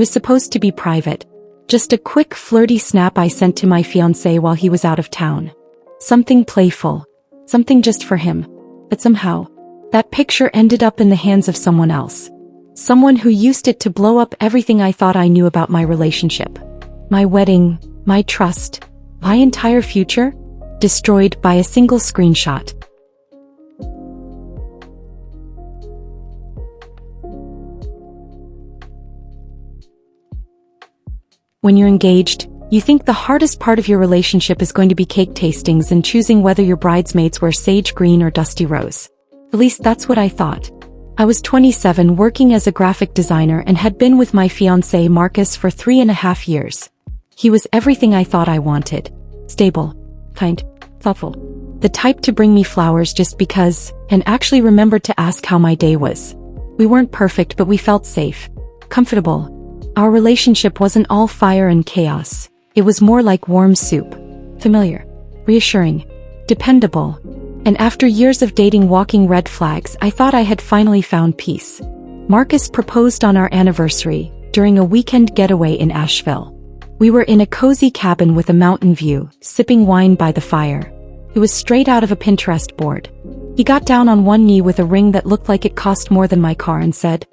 It was supposed to be private. Just a quick flirty snap I sent to my fiancé while he was out of town. Something playful. Something just for him. But somehow, that picture ended up in the hands of someone else. Someone who used it to blow up everything I thought I knew about my relationship. My wedding, my trust, my entire future, destroyed by a single screenshot. When you're engaged, you think the hardest part of your relationship is going to be cake tastings and choosing whether your bridesmaids wear sage green or dusty rose. At least that's what I thought. I was 27, working as a graphic designer, and had been with my fiancé Marcus for 3.5 years. He was everything I thought I wanted. Stable, kind, thoughtful. The type to bring me flowers just because, and actually remembered to ask how my day was. We weren't perfect, but we felt safe, comfortable. Our relationship wasn't all fire and chaos. It was more like warm soup. Familiar, reassuring, dependable. And after years of dating walking red flags, I thought I had finally found peace. Marcus proposed on our anniversary, during a weekend getaway in Asheville. We were in a cozy cabin with a mountain view, sipping wine by the fire. It was straight out of a Pinterest board. He got down on one knee with a ring that looked like it cost more than my car and said,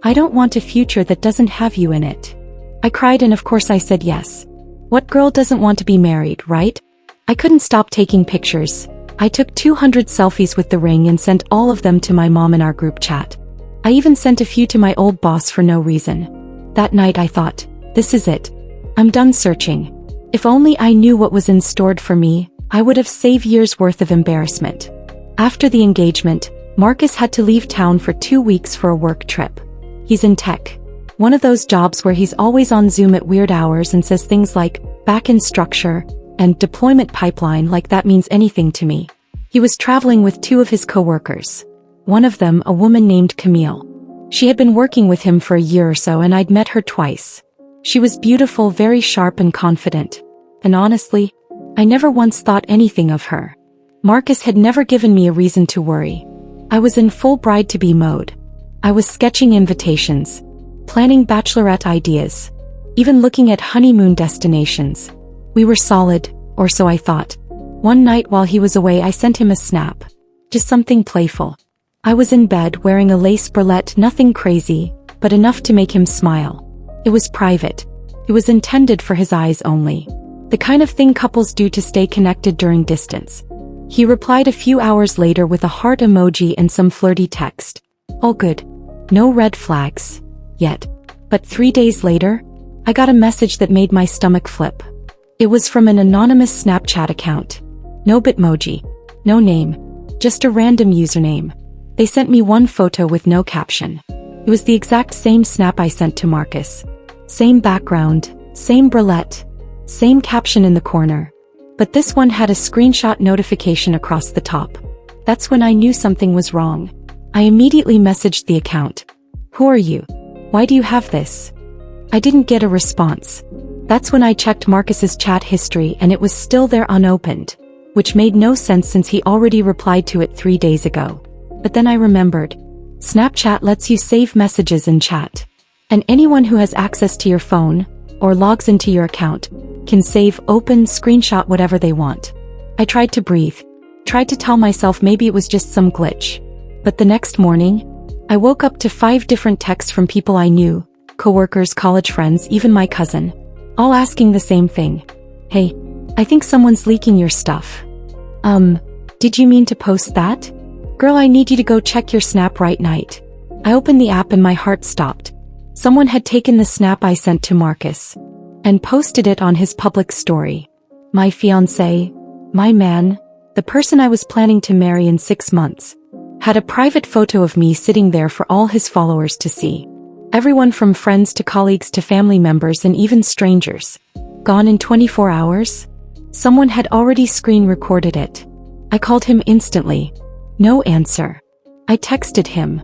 "I don't want a future that doesn't have you in it." I cried, and of course I said yes. What girl doesn't want to be married, right? I couldn't stop taking pictures. I took 200 selfies with the ring and sent all of them to my mom in our group chat. I even sent a few to my old boss for no reason. That night I thought, this is it. I'm done searching. If only I knew what was in store for me, I would have saved years' worth of embarrassment. After the engagement, Marcus had to leave town for 2 weeks for a work trip. He's in tech. One of those jobs where he's always on Zoom at weird hours and says things like, back-end structure, and deployment pipeline like that means anything to me. He was traveling with 2 of his coworkers. One of them, a woman named Camille. She had been working with him for a year or so, and I'd met her twice. She was beautiful, very sharp and confident. And honestly, I never once thought anything of her. Marcus had never given me a reason to worry. I was in full bride-to-be mode. I was sketching invitations, planning bachelorette ideas, even looking at honeymoon destinations. We were solid, or so I thought. One night while he was away, I sent him a snap. Just something playful. I was in bed wearing a lace bralette, nothing crazy, but enough to make him smile. It was private. It was intended for his eyes only. The kind of thing couples do to stay connected during distance. He replied a few hours later with a heart emoji and some flirty text. All good. No red flags. Yet. But 3 days later, I got a message that made my stomach flip. It was from an anonymous Snapchat account. No Bitmoji. No name. Just a random username. They sent me one photo with no caption. It was the exact same snap I sent to Marcus. Same background, same bralette, same caption in the corner. But this one had a screenshot notification across the top. That's when I knew something was wrong. I immediately messaged the account. Who are you? Why do you have this? I didn't get a response. That's when I checked Marcus's chat history, and it was still there unopened, which made no sense since he already replied to it 3 days ago. But then I remembered. Snapchat lets you save messages in chat. And anyone who has access to your phone, or logs into your account, can save, open, screenshot whatever they want. I tried to breathe. Tried to tell myself maybe it was just some glitch. But the next morning, I woke up to 5 different texts from people I knew, coworkers, college friends, even my cousin, all asking the same thing. Hey, I think someone's leaking your stuff. Did you mean to post that? Girl, I need you to go check your snap right night. I opened the app and my heart stopped. Someone had taken the snap I sent to Marcus and posted it on his public story. My fiancé, my man, the person I was planning to marry in 6 months, had a private photo of me sitting there for all his followers to see. Everyone from friends to colleagues to family members and even strangers. Gone in 24 hours? Someone had already screen recorded it. I called him instantly. No answer. I texted him.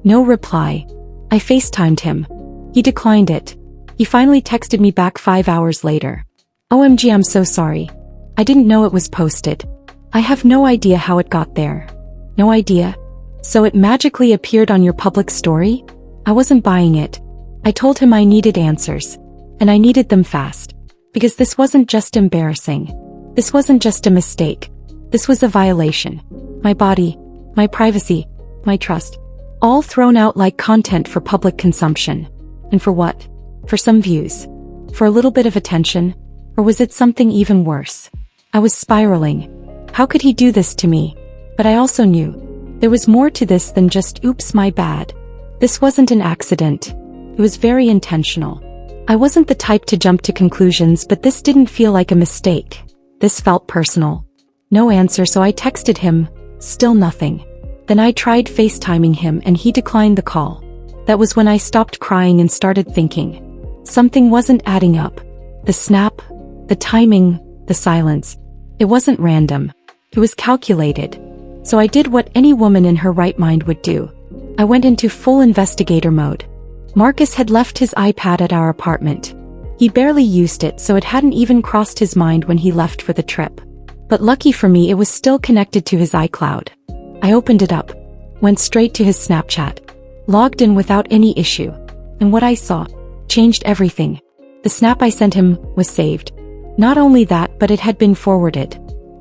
No reply. I FaceTimed him. He declined it. He finally texted me back 5 hours later. OMG, I'm so sorry. I didn't know it was posted. I have no idea how it got there. No idea. So it magically appeared on your public story? I wasn't buying it. I I told him I needed answers. And I needed them fast. Because this wasn't just embarrassing. This wasn't just a mistake. This was a violation. My body, my privacy, my trust. All thrown out like content for public consumption. And for what? For some views. For a little bit of attention? Or was it something even worse? I was spiraling. How could he do this to me? But I also knew. There was more to this than just oops my bad. This wasn't an accident. It was very intentional. I wasn't the type to jump to conclusions, but this didn't feel like a mistake. This felt personal. No answer, so I texted him. Still nothing. Then I tried FaceTiming him and he declined the call. That was when I stopped crying and started thinking. Something wasn't adding up. The snap, the timing, the silence. It wasn't random. It was calculated. So I did what any woman in her right mind would do. I went into full investigator mode. Marcus had left his iPad at our apartment. He barely used it, so it hadn't even crossed his mind when he left for the trip. But lucky for me, it was still connected to his iCloud. I opened it up, went straight to his Snapchat, logged in without any issue. And what I saw changed everything. The snap I sent him was saved. Not only that, but it had been forwarded.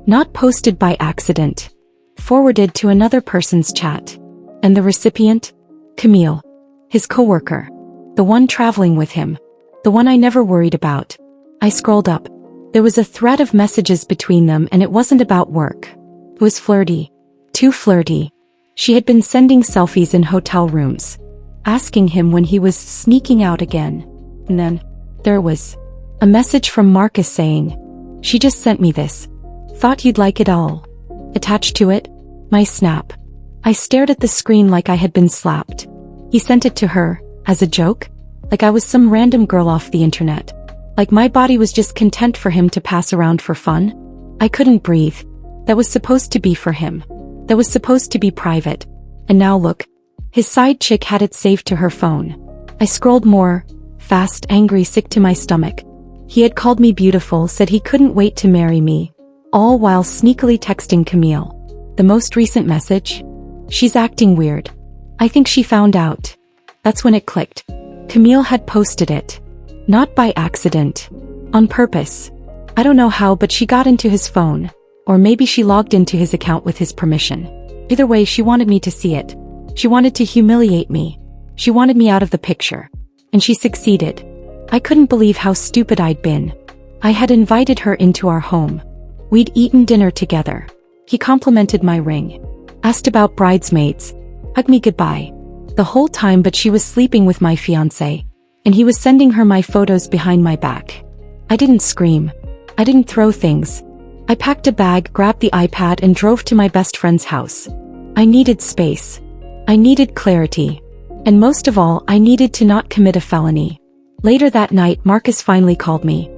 Not posted by accident. Forwarded to another person's chat. And the recipient? Camille. His coworker. The one traveling with him. The one I never worried about. I scrolled up. There was a thread of messages between them, and it wasn't about work. It was flirty. Too flirty. She had been sending selfies in hotel rooms. Asking him when he was sneaking out again. And then, there was a message from Marcus saying, "She just sent me this. Thought you'd like it all." Attached to it, my snap. I stared at the screen like I had been slapped. He sent it to her, as a joke? Like I was some random girl off the internet. Like my body was just content for him to pass around for fun? I couldn't breathe. That was supposed to be for him. That was supposed to be private. And now look. His side chick had it saved to her phone. I scrolled more, fast, angry, sick to my stomach. He had called me beautiful, said he couldn't wait to marry me. All while sneakily texting Camille. The most recent message? "She's acting weird. I think she found out." That's when it clicked. Camille had posted it. Not by accident. On purpose. I don't know how, but she got into his phone. Or maybe she logged into his account with his permission. Either way, she wanted me to see it. She wanted to humiliate me. She wanted me out of the picture. And she succeeded. I couldn't believe how stupid I'd been. I had invited her into our home. We'd eaten dinner together. He complimented my ring. Asked about bridesmaids. Hugged me goodbye. The whole time, but she was sleeping with my fiancé. And he was sending her my photos behind my back. I didn't scream. I didn't throw things. I packed a bag, grabbed the iPad, and drove to my best friend's house. I needed space. I needed clarity. And most of all, I needed to not commit a felony. Later that night, Marcus finally called me.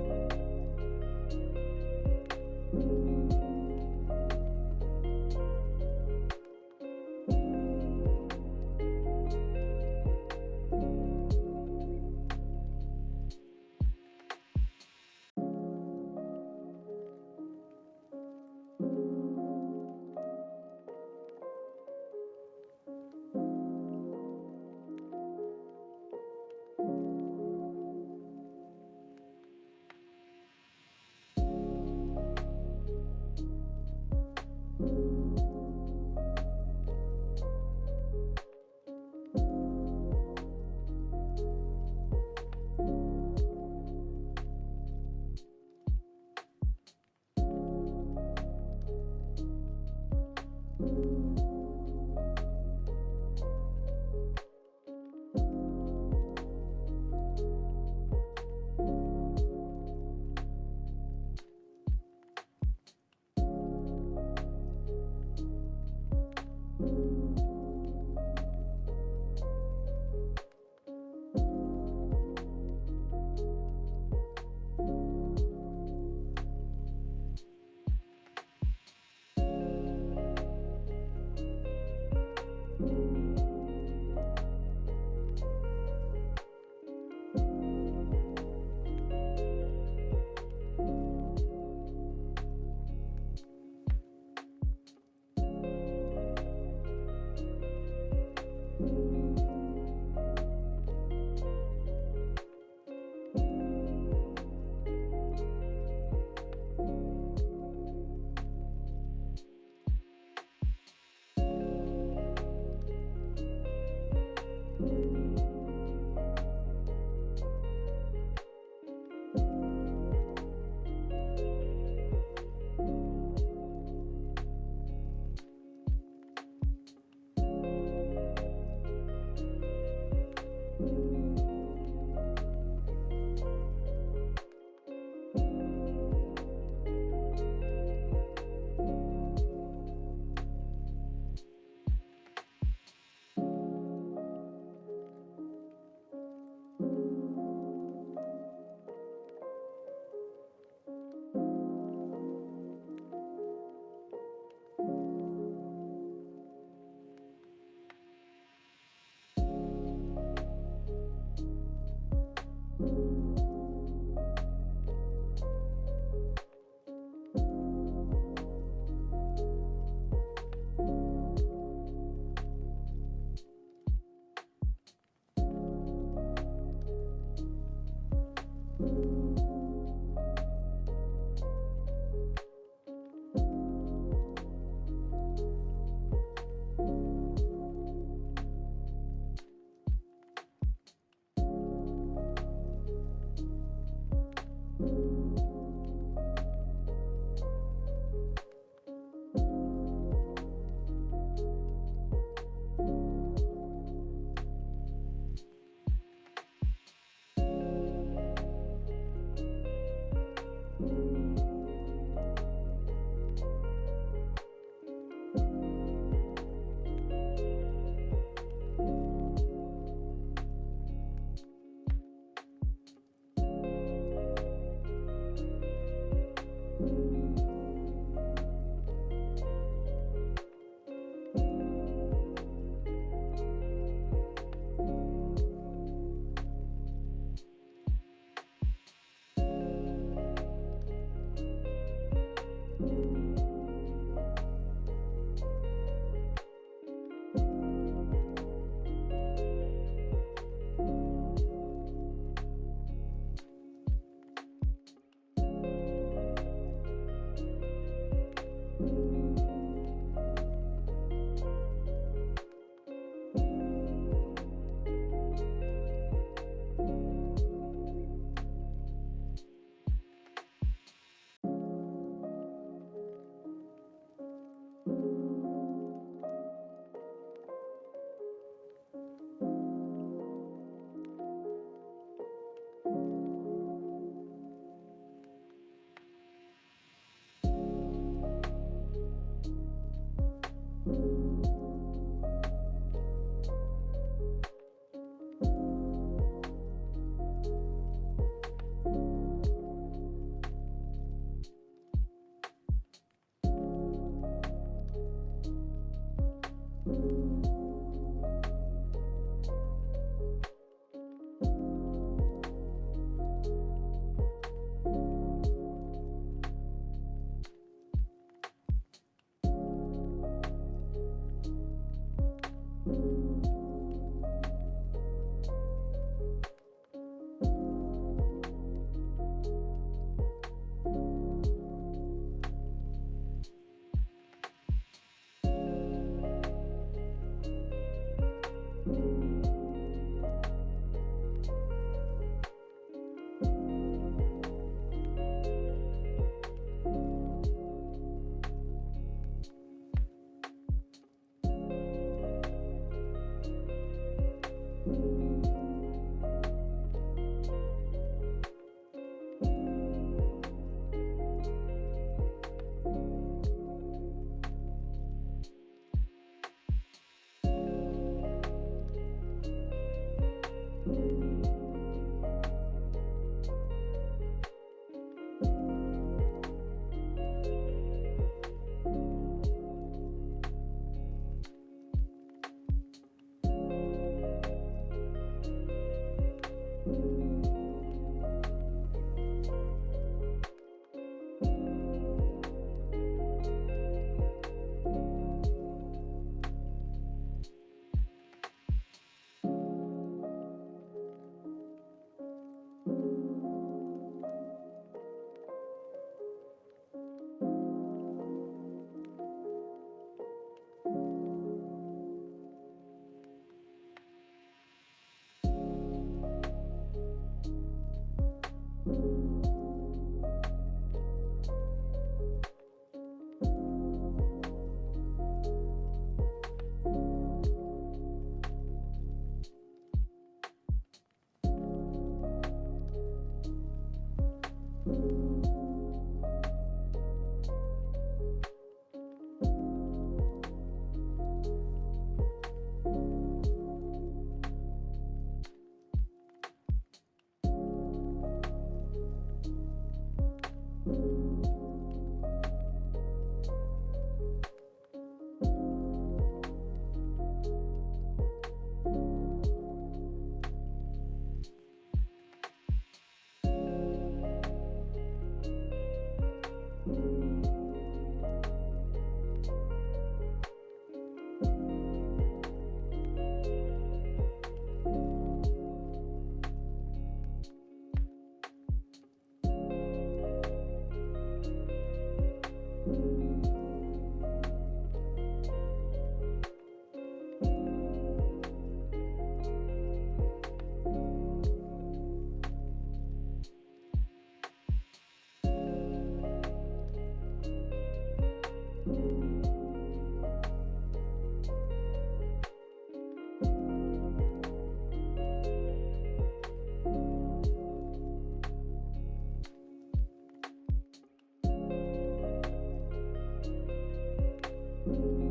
you.